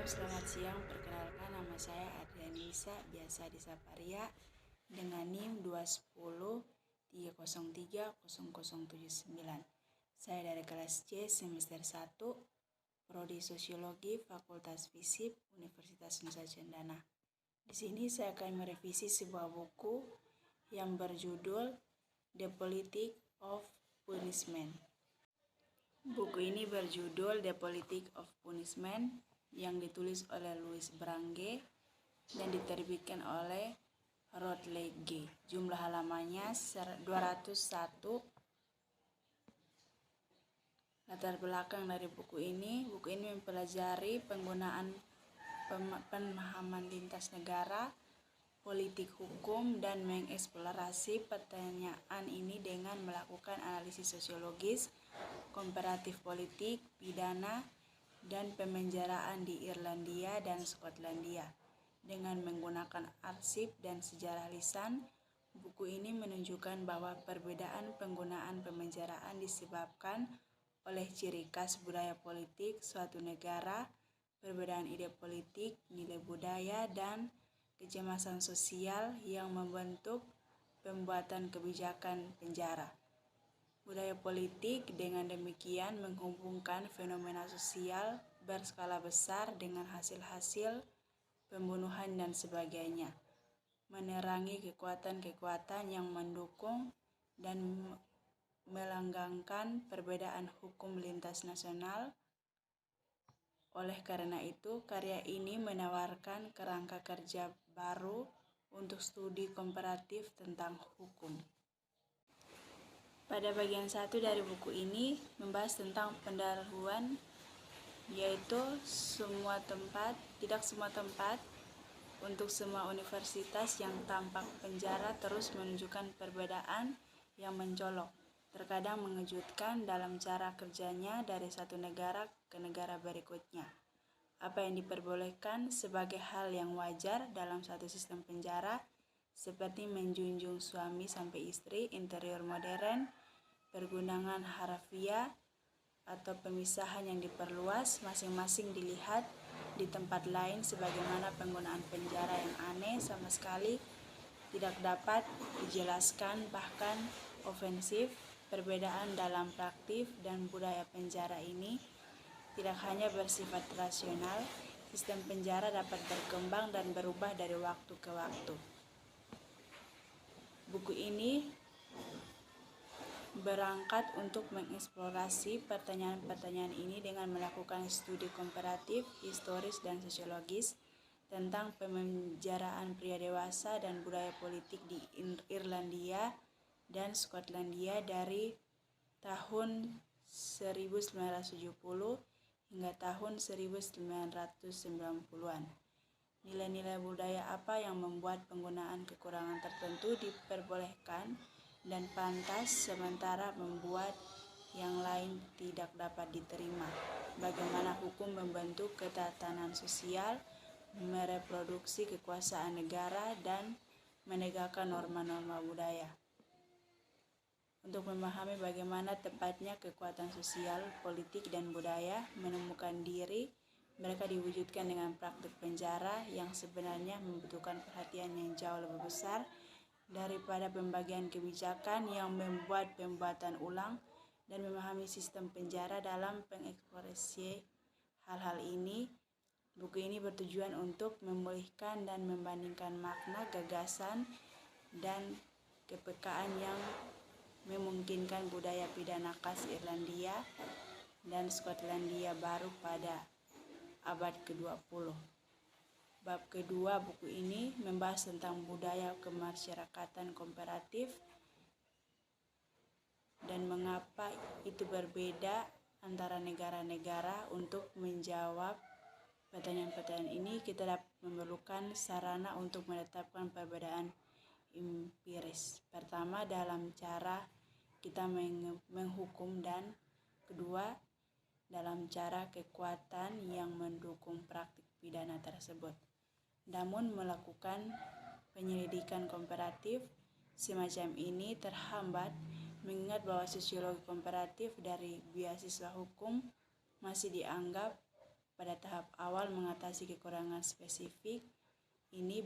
selamat siang. Perkenalkan, nama saya Adrianisa, biasa disapa Ria, dengan NIM 210303079. Saya dari kelas C semester 1, Prodi Sosiologi, Fakultas Fisip, Universitas Nusa Cendana. Di sini saya akan merevisi sebuah buku yang berjudul The Politics of Punishment. Buku ini berjudul The Politics of Punishment yang ditulis oleh Louis Brange dan diterbitkan oleh Routledge. Jumlah halamannya 201. Latar belakang dari buku ini mempelajari penggunaan pemahaman lintas negara, politik hukum, dan mengeksplorasi pertanyaan ini dengan melakukan analisis sosiologis, komparatif politik, pidana, dan pemenjaraan di Irlandia dan Skotlandia. Dengan menggunakan arsip dan sejarah lisan, buku ini menunjukkan bahwa perbedaan penggunaan pemenjaraan disebabkan oleh ciri khas budaya politik suatu negara, perbedaan ide politik, nilai budaya, dan kecemasan sosial yang membentuk pembuatan kebijakan penjara. Budaya politik dengan demikian menghubungkan fenomena sosial berskala besar dengan hasil-hasil pembunuhan dan sebagainya, menerangi kekuatan-kekuatan yang mendukung dan melanggengkan perbedaan hukum lintas nasional. Oleh karena itu, karya ini menawarkan kerangka kerja baru untuk studi komparatif tentang hukum. Pada bagian 1 dari buku ini membahas tentang pendahuluan, yaitu tidak semua tempat untuk semua universitas yang tampak penjara terus menunjukkan perbedaan yang mencolok, terkadang mengejutkan dalam cara kerjanya dari satu negara ke negara berikutnya. Apa yang diperbolehkan sebagai hal yang wajar dalam satu sistem penjara, seperti menjunjung suami sampai istri, interior modern, pergunungan harfiah, atau pemisahan yang diperluas, masing-masing dilihat di tempat lain sebagaimana penggunaan penjara yang aneh sama sekali tidak dapat dijelaskan, bahkan ofensif. Perbedaan dalam praktik dan budaya penjara ini tidak hanya bersifat rasional, sistem penjara dapat berkembang dan berubah dari waktu ke waktu. Buku ini berangkat untuk mengeksplorasi pertanyaan-pertanyaan ini dengan melakukan studi komparatif, historis, dan sosiologis tentang pemenjaraan pria dewasa dan budaya politik di Irlandia dan Skotlandia dari tahun 1970 hingga tahun 1990-an. Nilai-nilai budaya apa yang membuat penggunaan kekurangan tertentu diperbolehkan dan pantas, sementara membuat yang lain tidak dapat diterima. Bagaimana hukum membentuk ketatanan sosial, mereproduksi kekuasaan negara, dan menegakkan norma-norma budaya. Untuk memahami bagaimana tepatnya kekuatan sosial, politik, dan budaya menemukan diri, mereka diwujudkan dengan praktik penjara yang sebenarnya membutuhkan perhatian yang jauh lebih besar daripada pembagian kebijakan yang membuat pembuatan ulang, dan memahami sistem penjara dalam pengeksplorasi hal-hal ini. Buku ini bertujuan untuk memulihkan dan membandingkan makna, gagasan, dan kepekaan yang memungkinkan budaya pidana khas Irlandia dan Skotlandia baru pada abad ke-20. Bab kedua buku ini membahas tentang budaya kemasyarakatan komparatif dan mengapa itu berbeda antara negara-negara. Untuk menjawab pertanyaan-pertanyaan ini, kita dapat memerlukan sarana untuk menetapkan perbedaan empiris. Pertama, dalam cara kita menghukum, dan kedua, dalam cara kekuatan yang mendukung praktik pidana tersebut. Namun melakukan penyelidikan komparatif semacam ini terhambat, mengingat bahwa sosiologi komparatif dari beasiswa hukum masih dianggap pada tahap awal mengatasi kekurangan spesifik.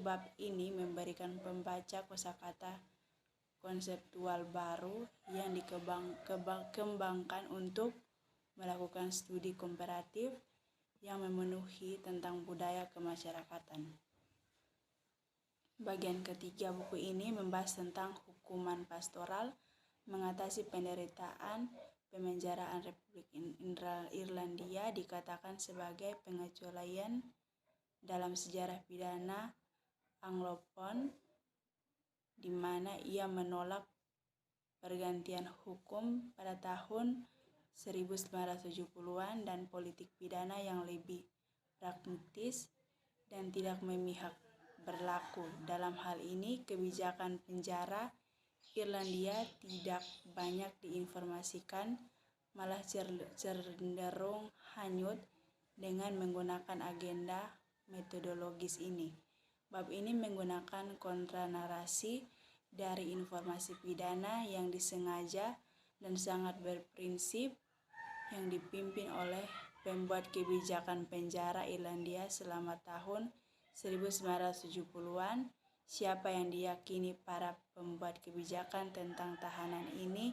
Bab ini memberikan pembaca kosakata konseptual baru yang dikembangkan untuk melakukan studi komparatif yang memenuhi tentang budaya kemasyarakatan. Bagian ketiga buku ini membahas tentang hukuman pastoral, mengatasi penderitaan. Pemenjaraan Republik Irlandia dikatakan sebagai pengecualian dalam sejarah pidana Anglophone, di mana ia menolak pergantian hukum pada tahun 1970-an dan politik pidana yang lebih pragmatis dan tidak memihak berlaku. Dalam hal ini, kebijakan penjara Irlandia tidak banyak diinformasikan, malah cenderung hanyut dengan menggunakan agenda metodologis ini. Bab ini menggunakan kontranarasi dari informasi pidana yang disengaja dan sangat berprinsip yang dipimpin oleh pembuat kebijakan penjara Irlandia selama tahun 1970-an. Siapa yang diyakini para pembuat kebijakan tentang tahanan ini,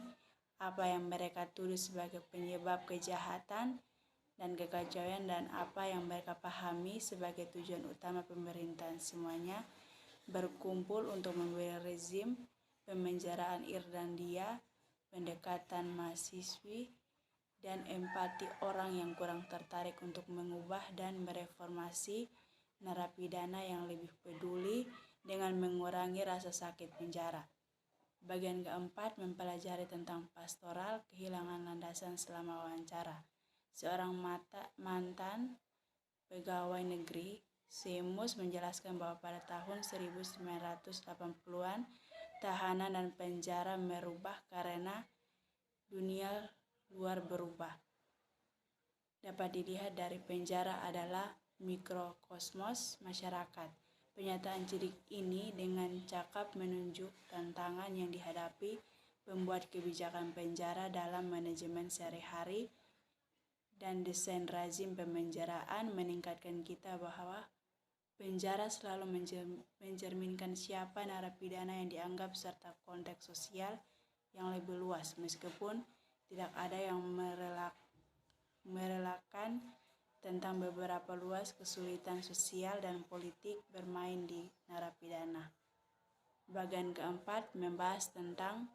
apa yang mereka tuduh sebagai penyebab kejahatan dan kekacauan, dan apa yang mereka pahami sebagai tujuan utama pemerintahan, semuanya berkumpul untuk memberi rezim pemenjaraan Irlandia, pendekatan mahasiswi, dan empati orang yang kurang tertarik untuk mengubah dan mereformasi narapidana yang lebih peduli dengan mengurangi rasa sakit penjara. Bagian keempat mempelajari tentang pastoral, kehilangan landasan selama wawancara. Seorang mantan pegawai negeri, Seamus menjelaskan bahwa pada tahun 1980-an tahanan dan penjara merubah karena dunia luar berubah. Dapat dilihat dari penjara adalah mikrokosmos masyarakat. Pernyataan cilik ini dengan cakap menunjuk tantangan yang dihadapi pembuat kebijakan penjara dalam manajemen sehari-hari dan desain rezim pemenjaraan, mengingatkan kita bahwa penjara selalu mencerminkan siapa narapidana yang dianggap serta konteks sosial yang lebih luas, meskipun tidak ada yang merelakan tentang beberapa luas kesulitan sosial dan politik bermain di narapidana. Bagian keempat membahas tentang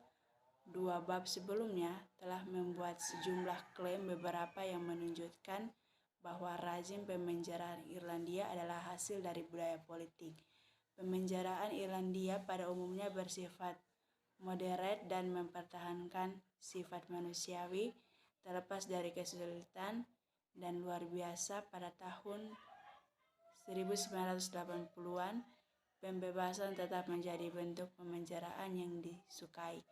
dua bab sebelumnya telah membuat sejumlah klaim beberapa yang menunjukkan bahwa rezim pemenjaraan Irlandia adalah hasil dari budaya politik. Pemenjaraan Irlandia pada umumnya bersifat moderat dan mempertahankan sifat manusiawi, terlepas dari kesulitan dan luar biasa. Pada tahun 1980-an, pembebasan tetap menjadi bentuk pemenjaraan yang disukai.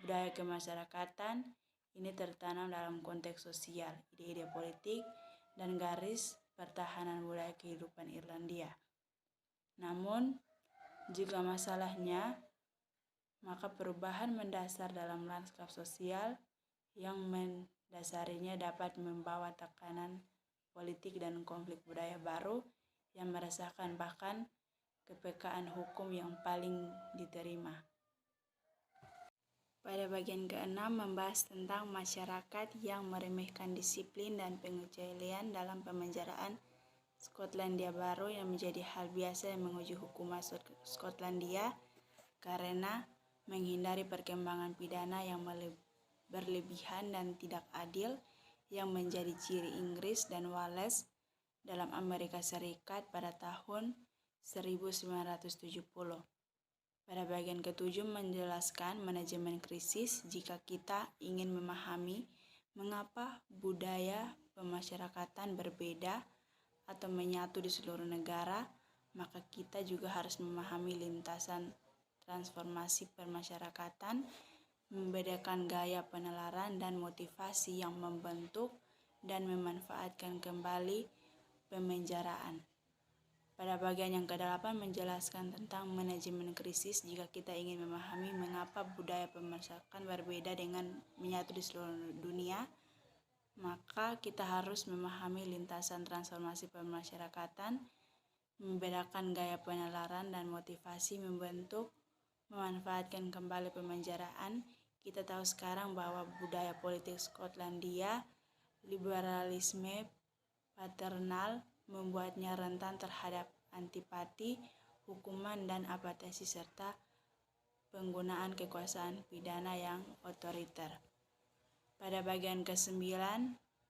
Budaya kemasyarakatan ini tertanam dalam konteks sosial, ide-ide politik, dan garis pertahanan budaya kehidupan Irlandia. Namun, jika masalahnya, maka perubahan mendasar dalam lanskap sosial yang mendasarinya dapat membawa tekanan politik dan konflik budaya baru yang meresahkan, bahkan kepekaan hukum yang paling diterima. Pada bagian keenam membahas tentang masyarakat yang meremehkan disiplin dan pengecualian dalam pemenjaraan Skotlandia Baru, yang menjadi hal biasa yang menguji hukuman Skotlandia karena menghindari perkembangan pidana yang berlebihan dan tidak adil yang menjadi ciri Inggris dan Wales dalam Amerika Serikat pada tahun 1970. Pada bagian ketujuh menjelaskan manajemen krisis. Jika kita ingin memahami mengapa budaya pemasyarakatan berbeda atau menyatu di seluruh negara, maka kita juga harus memahami lintasan transformasi permasyarakatan, membedakan gaya penalaran dan motivasi yang membentuk dan memanfaatkan kembali pemenjaraan. Pada bagian yang ke-8 menjelaskan tentang manajemen krisis. Jika kita ingin memahami mengapa budaya pemasyarakatan berbeda dengan menyatu di seluruh dunia, maka kita harus memahami lintasan transformasi pemasyarakatan, membedakan gaya penalaran dan motivasi membentuk, memanfaatkan kembali pemenjaraan. Kita tahu sekarang bahwa budaya politik Skotlandia, liberalisme paternal membuatnya rentan terhadap antipati, hukuman dan apatesi serta penggunaan kekuasaan pidana yang otoriter. Pada bagian ke-9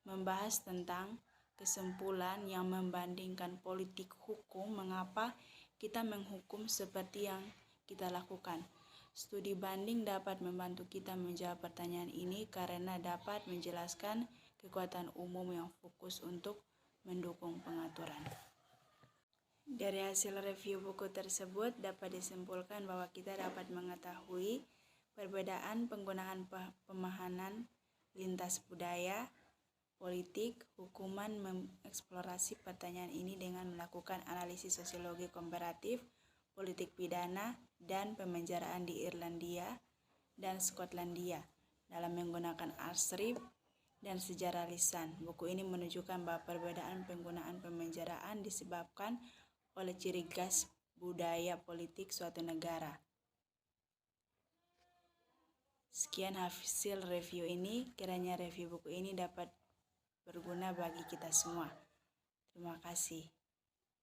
membahas tentang kesimpulan yang membandingkan politik hukum, mengapa kita menghukum seperti yang kita lakukan. Studi banding dapat membantu kita menjawab pertanyaan ini karena dapat menjelaskan kekuatan umum yang fokus untuk mendukung pengaturan. Dari hasil review buku tersebut dapat disimpulkan bahwa kita dapat mengetahui perbedaan penggunaan pemahaman lintas budaya, politik, hukuman mengeksplorasi pertanyaan ini dengan melakukan analisis sosiologi komparatif, politik pidana, dan pemenjaraan di Irlandia dan Skotlandia dalam menggunakan arsip dan sejarah lisan. Buku ini menunjukkan bahwa perbedaan penggunaan pemenjaraan disebabkan oleh ciri khas budaya politik suatu negara. Sekian hasil review ini, kiranya review buku ini dapat berguna bagi kita semua. Terima kasih.